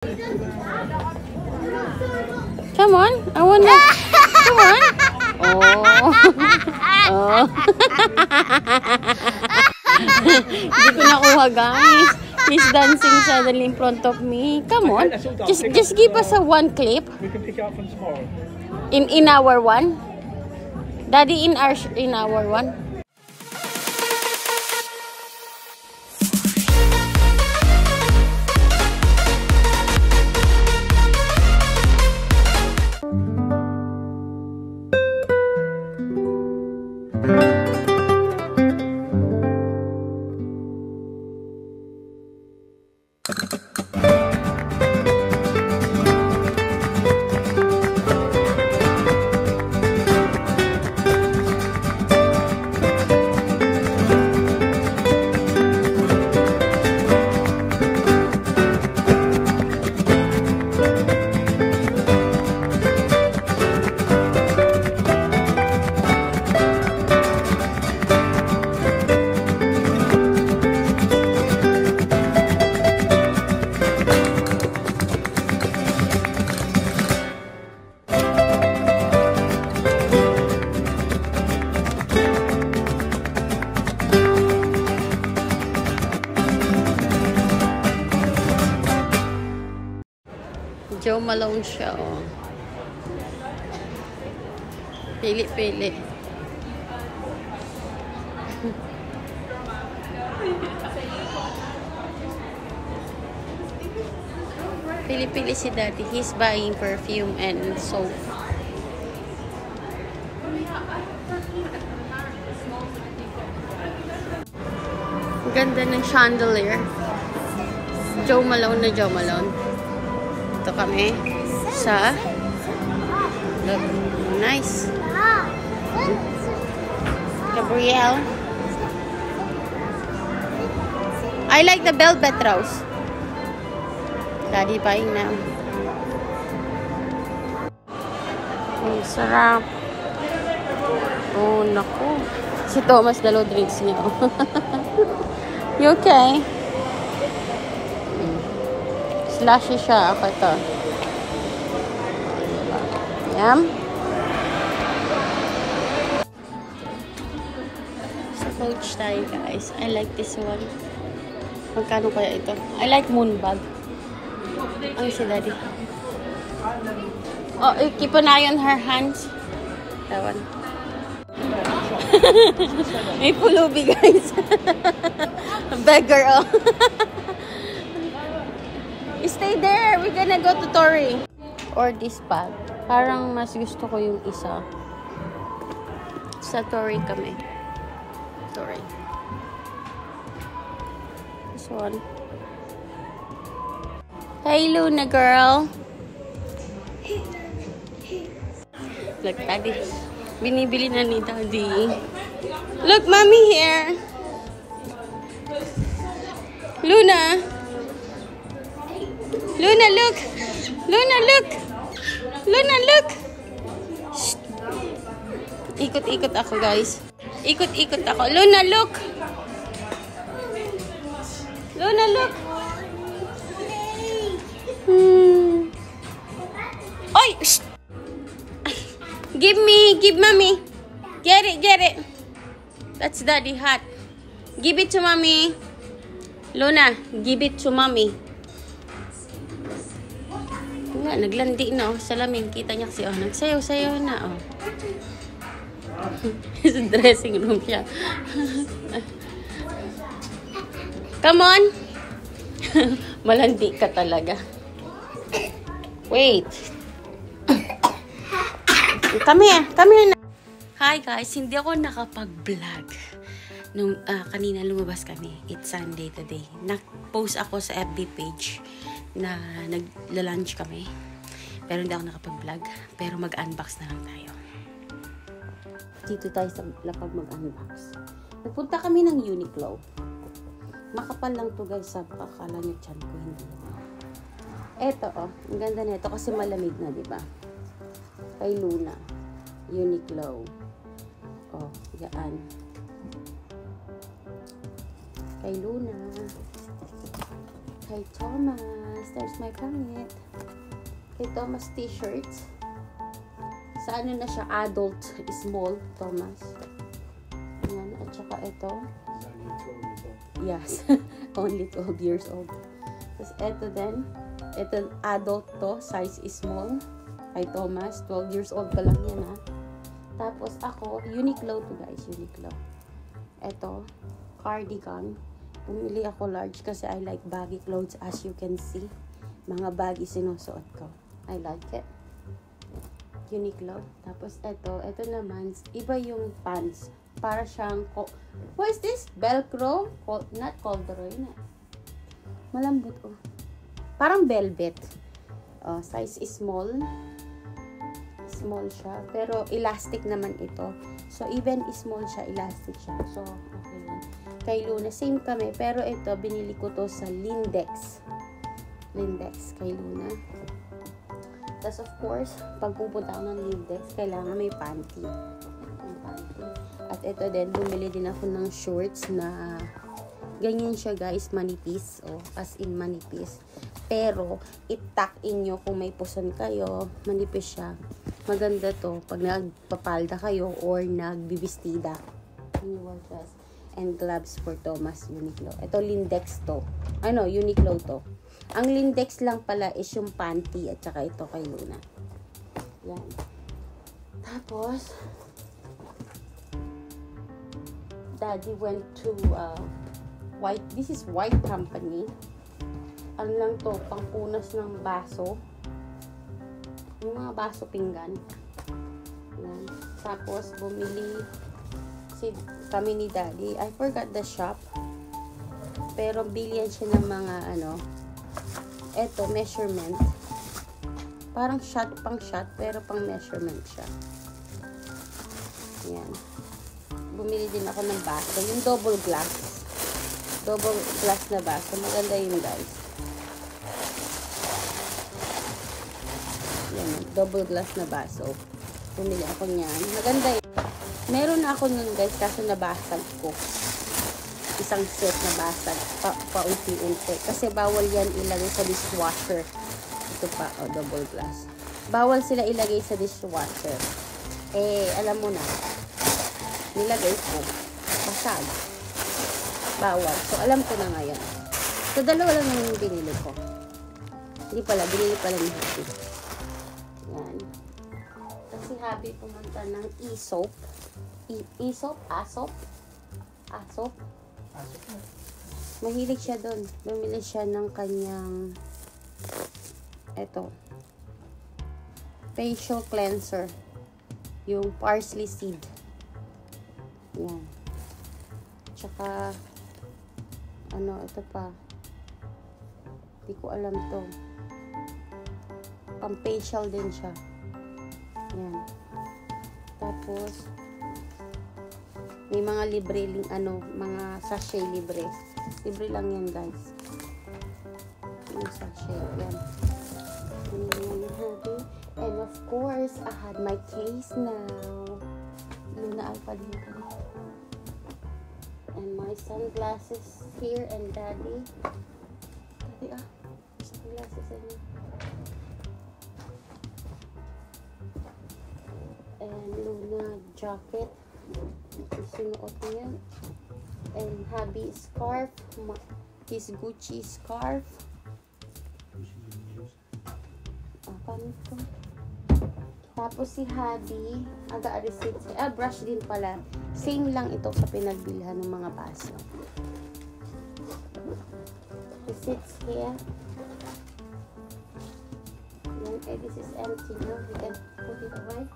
Come on, I wanna. Come on. Oh. Oh. Hindi ko nakuha, guys. He's dancing suddenly in front of me. Come on. Just give us a one clip. We can pick it up from tomorrow. In our one. Daddy, in our one. Joe Malone siya, oh. Pili-pili. Pili-pili si Daddy. He's buying perfume and soap. Ganda ng chandelier. Joe Malone na Joe Malone. Ito kami sa look, nice. Gabrielle. I like the velvet rose. Daddy buying now. Ang sarap. Oh, naku. Si Thomas dalaw drinks niya. You okay? Slushy siya. Ako ito. Yum. Sa Coach tayo, guys. I like this one. Magkano kaya ito? I like Moonbag. Ang si Daddy. Oh, keep an eye on her hands. That one. May pulubi, guys. Beggar, oh. Stay there. We're gonna go to Tori. Or this bag. Parang mas gusto ko yung isa. Sa Tori kami. Tori. This one. Hey, Luna girl. Look, Daddy. Binibili na ni Daddy. Look, Mommy here. Luna. Luna, look. Luna, look. Luna, look. Shh. Ikot-ikot ako, guys. Ikot-ikot ako. Luna, look. Luna, look. Oy! Shh. Give me, give Mommy. Get it, get it. That's Daddy hat. Give it to Mommy. Luna, give it to Mommy. Nga, naglandi na, oh. Salamin, kita niya kasi, oh. Nagsayaw-sayaw na, oh. Sa dressing room siya. Come on. Malandi ka talaga. Wait. Come here na. Hi guys, hindi ako nakapag-vlog. Nung kanina lumabas kami. It's Sunday today. Nag-post ako sa FB page na nagla-lunch kami. Pero hindi ako nakapag-vlog. Pero mag-unbox na lang tayo. Dito tayo sa lapag mag-unbox. Nagpunta kami ng Uniqlo. Makapal lang to guys. Akala nyo tiyan ko. Hindi. Eto oh. Ang ganda nito kasi malamig na, di ba? Kay Luna. Uniqlo. Oh, yan. Kay Luna. Kay Thomas. There's my pamit. Kay Thomas t-shirts. Sa ano na siya, adult, small, Thomas. Yan, at saka ito. Yes, only 12 years old. Tapos ito din. Ito, adult to, size is small. Kay Thomas, 12 years old pa lang yan ha. Tapos ako, Uniqlo to guys, Uniqlo. Ito, cardigan. Pumili ako large kasi I like baggy clothes as you can see. Mga baggy sinusuot ko. I like it. Uniqlo. Tapos ito naman, iba yung pants. Para siyang, what is this? Velcro? Not corduroy na. Malambot oh. Parang velvet. Oh, size is small. Small siya. Pero elastic naman ito. So, even small siya, elastic siya. So, okay yan. Kay Luna, same kami. Pero ito, binili ko to sa Lindex. Lindex kay Luna. Tapos, of course, pag pupunta ako ng Lindex, kailangan may panty. May panty. At ito din, bumili din ako ng shorts na ganyan siya guys, manipis. O, as in manipis. Pero, i-tuck in nyo kung may puson kayo. Manipis siya. Maganda to pag nagpapalda kayo or nagbibistida. Annual dress. And gloves for Thomas Uniqlo. Ito, Lindex to. Ano, Uniqlo to. Ang Lindex lang pala is yung panty at saka ito kay Luna. Yan. Tapos, Daddy went to White. This is White Company. Ano lang to, pangpunas ng baso. Yung mga baso pinggan. Yan. Tapos, bumili kami ni Daddy. I forgot the shop. Pero, bilihan siya ng mga ano, eto, measurement. Parang shot, pang shot, pero pang measurement siya. Yan. Bumili din ako ng baso. Yung double glass. Double glass na baso. Maganda yun, guys. Yan. Double glass na baso. Bumili ako niyan. Maganda yun. Meron ako nun, guys, kaso nabasag ko. Isang set na basag paunti-unti kasi bawal yan ilagay sa dishwasher. Ito pa, double glass. Bawal sila ilagay sa dishwasher. Alam mo na, nilagay ko, basag. Bawal. So, alam ko na ngayon. So, dalawa lang yung binili ko. Hindi pala, binili pala ni Happy. Yan. Kasi Happy pumunta ng e-soap. E-soap? Asop? Asop? Mahilig siya doon. Bumili siya ng kanyang facial cleanser. Yung parsley seed. Yan. Tsaka ito pa. Hindi ko alam to. Pang facial din siya. Yan. Tapos may mga libre, mga sachet libre. Libre lang yan, guys. Yung sachet, yan. And of course, I had my case now. Luna Alpha din ko. And my sunglasses here and Daddy. Daddy, sunglasses in. And Luna jacket. Sinuot niya. And Happy scarf. His Gucci scarf. Paano ito? Tapos si Happy, aga-receipt. Brush din pala. Same lang ito sa pinagbilhan ng mga baso. Receipts here. Yan, this is empty now. We can put it away.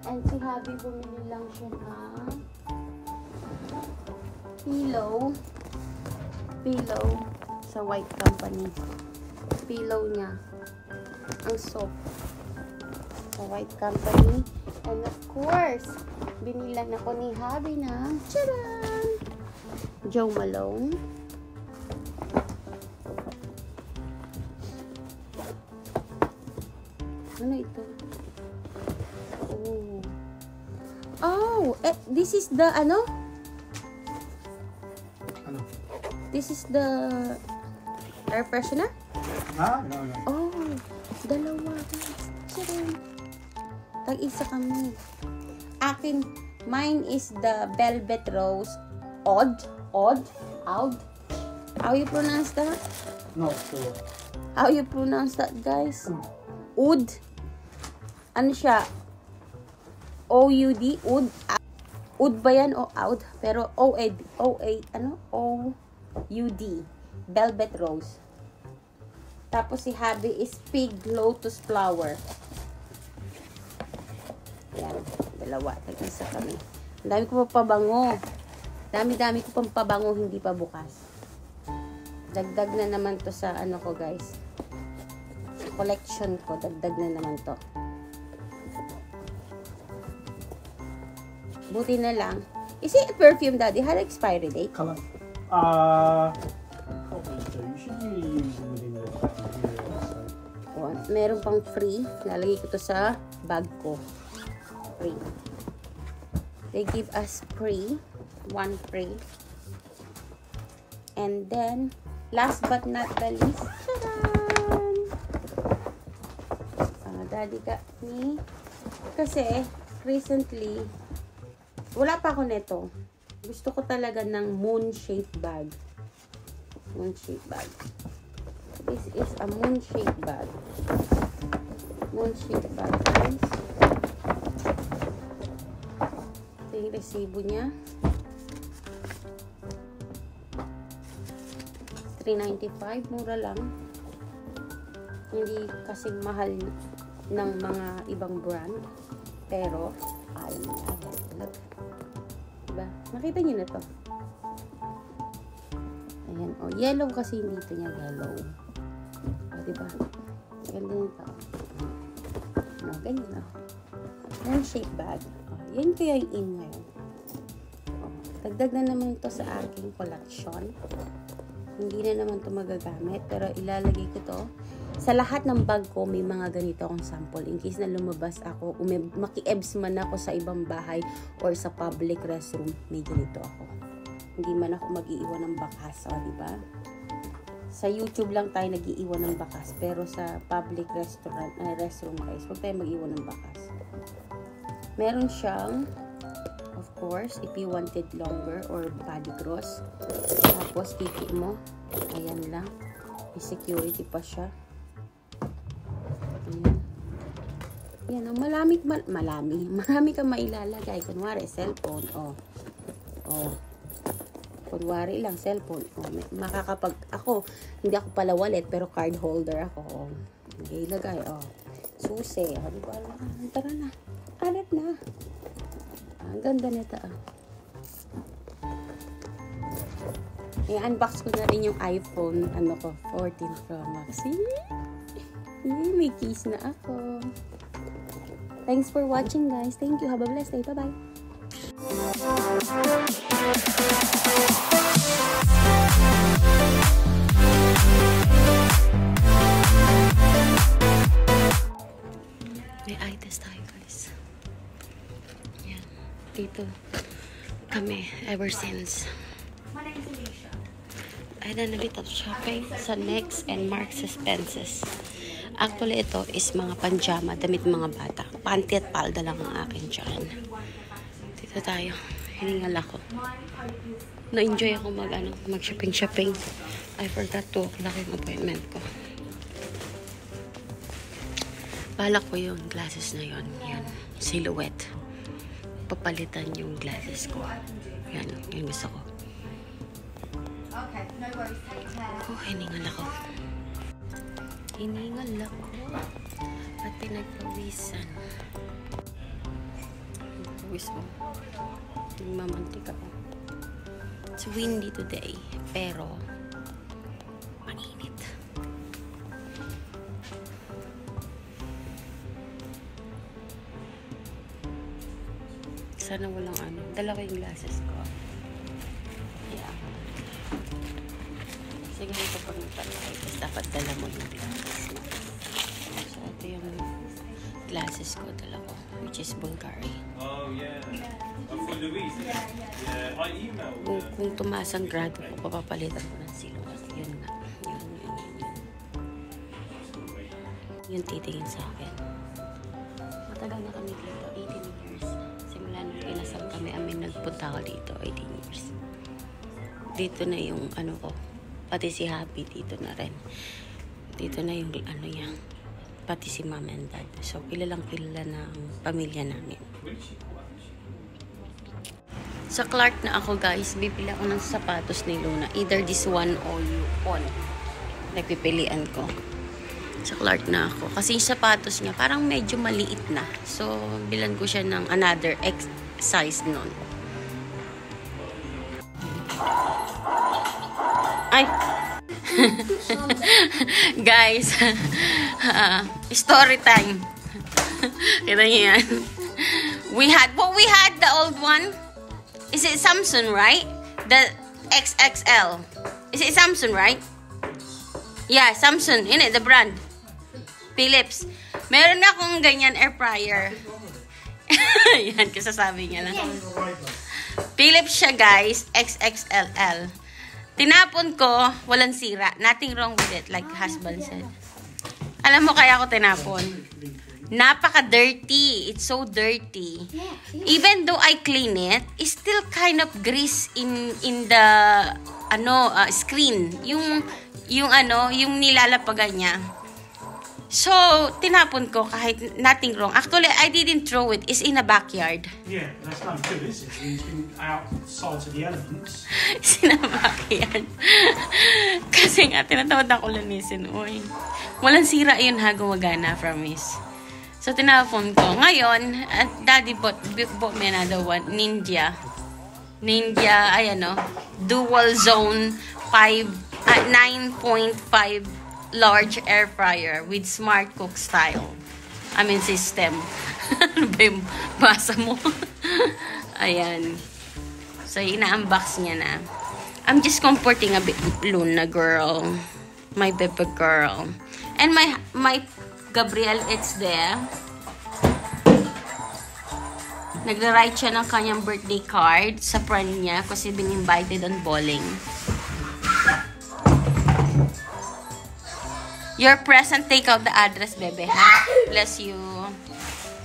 And si Happy, bumili lang siya ng pillow sa White Company. Pillow niya. Ang soap. Sa White Company. And of course, binilan ako ni Happy ng tcharan! Jo Malone. Ano ito? This is the This is the air freshener? Ah, no. Oh, dalawa. Sige. Tag-isa kami. Mine is the velvet rose. Oud. How you pronounce that? No, sure. How you pronounce that, guys? Oud. Ano siya? O-U-D? Oud. Oud ba yan o oud? Pero O-U-D. Velvet rose. Tapos si Habi is pig lotus flower. Yan. Dalawa. Tag-isa kami. Ang dami ko pa pabango. Dami-dami ko pang pabango, hindi pa bukas. Dagdag na naman to sa ano ko, guys. Sa collection ko, dagdag na naman to. Buti na lang. Is it a perfume, Daddy? Had expiry date? Color. Probably do. You should usually use them within the Oh, meron pang free. Lalagay ko to sa bag ko. Free. They give us free. One free. And then, last but not the least, Daddy got me. Kasi, recently, wala pa ako neto. Gusto ko talaga ng moon-shaped bag. Moon-shaped bag. This is a moon-shaped bag. Moon-shaped bag, guys. Ito yung resibo niya. $3.95. Mura lang. Hindi kasing mahal ng mga ibang brand. Pero, I love it. Look. Diba? Nakita niyo na to. Ayan. O, yellow kasi dito niya. Yellow. O, diba? Ganda nito. O, ganyan o. Yan shape bag. O, yan kaya yung in ngayon. O, dagdag na naman to sa aking collection. Hindi na naman to magagamit. Pero ilalagay ko to. Sa lahat ng bag ko, may mga ganito akong sample. In case na lumabas ako, maki-ebs man ako sa ibang bahay or sa public restroom, may ganito ako. Hindi man ako mag-iiwan ng bakas, o, diba? Sa YouTube lang tayo nag-iiwan ng bakas. Pero sa public restroom, guys, huwag tayo mag-iwan ng bakas. Meron siyang, of course, if you wanted longer or body cross. Tapos, pipi mo. Ayan lang. May security pa siya. Yan, marami kang mailalagay. Kunwari, cellphone. Kunwari lang, cellphone. Hindi ako pala wallet, pero card holder ako. Ilagay, susi. Diba? Tara na. Alat na. Ang ganda nito, I-unbox ko na rin yung iPhone, 14 Pro Max. May keys na ako. Thanks for watching, guys. Thank you. Have a blessed day. Bye-bye. May eye test tayo, guys. Yan. Dito kami ever since. I done a bit of shopping sa Next and Marks Spences. Actually, ito is mga panjama, damit mga bata. Panty at palda lang ang akin dyan. Dito tayo. Hiningal ako. Na-enjoy ako mag-shopping. I forgot 2 o'clock yung appointment ko. Balak ko yung glasses na yon. Yan. Silhouette. Papalitan yung glasses ko. Yan. Yung gusto ko. Hiningal ako. At pinagpawisan. Pawis mo. Nagmamantik ako. It's windy today, pero mainit. Sana walang dala ko yung glasses ko. Yeah. Sige, ito pa ng talay. Tapos dapat dala mo yung glasses mo. So, ito yung glasses ko, dala ko. Which is Bulgari. Oh, yeah. For Louise. Yeah, I emailed her. Kung tumaas ang grado ko, papapalitan ko ng silhouette. Yun nga. Yun. yung titingin sa akin. Matagal na kami dito, 18 years. Simula nung pinasal kami, nagpunta ako dito, 18 years. Dito na yung ano ko, pati si Happy dito na rin. Dito na yung ano niya, pati si mom and dad. So, kilalang kilala na ang pamilya namin. Sa Clark na ako guys, bibili ako ng sapatos ni Luna. Either this one or you on. Nagpipilian ko. Sa Clark na ako. Kasi yung sapatos niya parang medyo maliit na. So, bilan ko siya ng another X size nun. Ay! Guys, story time. Kita niyo yan. We had the old one. Is it Samsung, right? The XXL. Is it Samsung, right? Yeah, Samsung. Yun the brand. Philips. Meron na akong ganyan air fryer. Yan, kasasabi niya lang. Philips siya, guys. XXLL. Tinapon ko, walang sira. Nothing wrong with it, like husband said. Alam mo kaya ako tinapon? Napaka-dirty. It's so dirty. Even though I clean it, it's still kind of grease in the screen. Yung nilalapagan niya. So, tinapon ko kahit nothing wrong. Actually, I didn't throw it. It's in a backyard. Yeah, that's not good, is it? It's been outside to the elements. It's in a backyard. Kasi nga, tinatawad ako linisin. Uy. Walang sira yun ha, gumagana, promise. So, tinapon ko. Ngayon, daddy bought me another one. Ninja, dual zone 9.5 large air fryer with smart cook style. System. Ano ba yung basa mo? Ayan. So, ina-unbox niya na. I'm just comforting a bit Luna girl. My baby girl. And my Gabriel, it's there. Nagra-write siya ng kanyang birthday card sa friend niya kasi being invited on bowling. Your present, take out the address, bebe, ha? Bless you.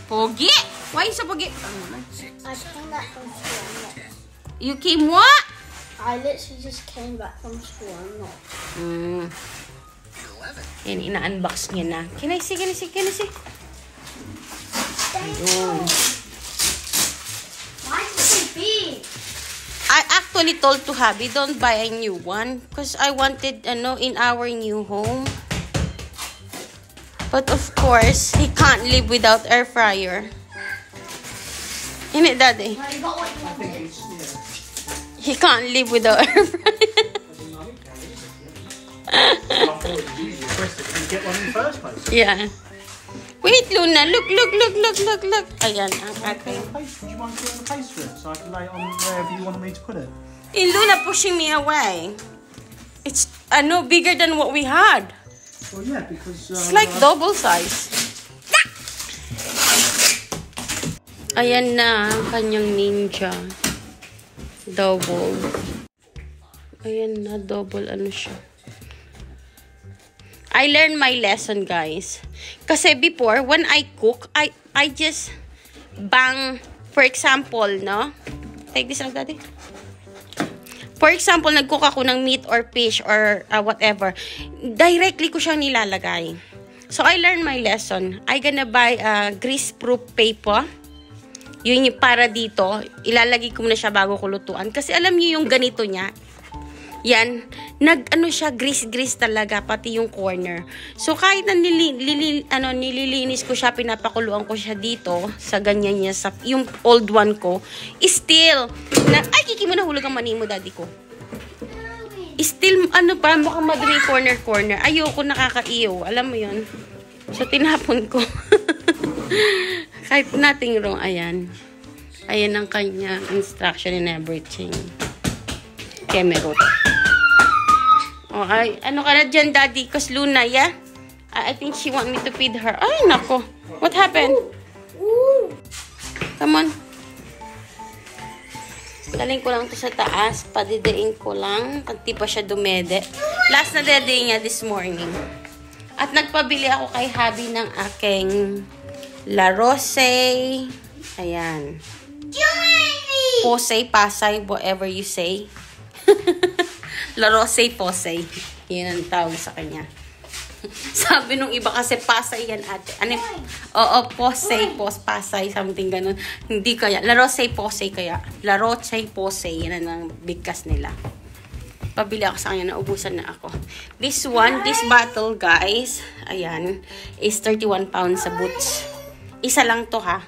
Pogi! Why you so pogi? I came back from school. You came what? I literally just came back from school. I'm not. Yan, ina-unbox niya na. Can I see? Ayun. Why is it so big? I actually told to Habi, don't buy a new one. Because I wanted, in our new home. But of course, he can't live without air fryer. Isn't it, Daddy? No, you got what you wanted. He can't live without air fryer. You get one in the first place. Yeah. Wait, Luna. Look. Ayan, ang ating. Would you mind putting the paste for it so I can lay it on wherever you want me to put it? Luna pushing me away. It's, bigger than what we had. Well, yeah, because... It's like double size. Ayan na ang kanyang Ninja. Double. Ayan na, double siya. I learned my lesson, guys. Kasi before, when I cook, I just bang, for example, no? Take this out, Daddy. For example, nag-cook ako ng meat or fish or whatever. Directly ko siyang nilalagay. So, I learned my lesson. I gonna buy grease-proof paper. Yun yung para dito. Ilalagay ko muna siya bago ko lutuan. Kasi alam niyo yung ganito niya. Yan. Siya, grease talaga. Pati yung corner. So, kahit na nililinis ko siya, pinapakuluan ko siya dito. Sa ganyan niya. Yung old one ko. Still. Ay, kiki mo nahulog ang mani mo, Daddy ko. Still, pa, mukhang madumi corner. Ayoko, nakakaiyaw. Alam mo yun. So, tinapon ko. Kahit nothing wrong. Ayan. Ayan ang kanya instruction and everything. Kemerot. Okay. Ano ka na dyan, Daddy? Cause Luna, yeah? I think she want me to feed her. Ay, nako. What happened? Come on. Galing ko lang to sa taas. Padidein ko lang. Pagti pa siya dumede. Last na dede niya this morning. At nagpabili ako kay Habi ng aking La Rose. Ayan. Posay, Pasay, whatever you say. La Rose, Posay. Yun ang tawag sa kanya. Sabi nung iba kasi Pasay yan ate. Ano? Oo, Posay, Pasay, something ganun. Hindi kaya. La Rose, Posay kaya. La Rose, Posay. Yan ang bigkas nila. Pabili ako sa kanya. Naubusan na ako. This one, this bottle guys, ayan, is 31 pounds sa Boots. Isa lang to ha.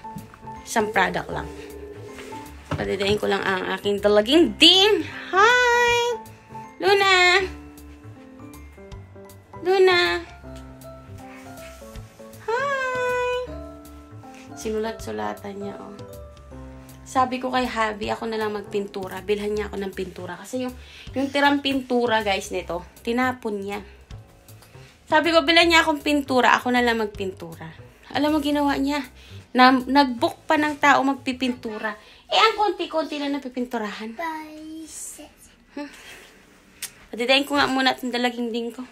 Isang product lang. Padidayin ko lang ang aking dalaging din. Hi! Luna! Luna! Hi! Sinulat-sulatan niya, oh. Sabi ko kay Habi, ako na lang magpintura. Bilhan niya ako ng pintura. Kasi yung tirang pintura, guys, nito, tinapon niya. Sabi ko, bilhan niya akong pintura. Ako na lang magpintura. Alam mo, ginawa niya. Nag-book pa ng tao magpipintura. Ang konti-konti na napipinturahan. Padidayin ko nga muna itong dalaging din ko.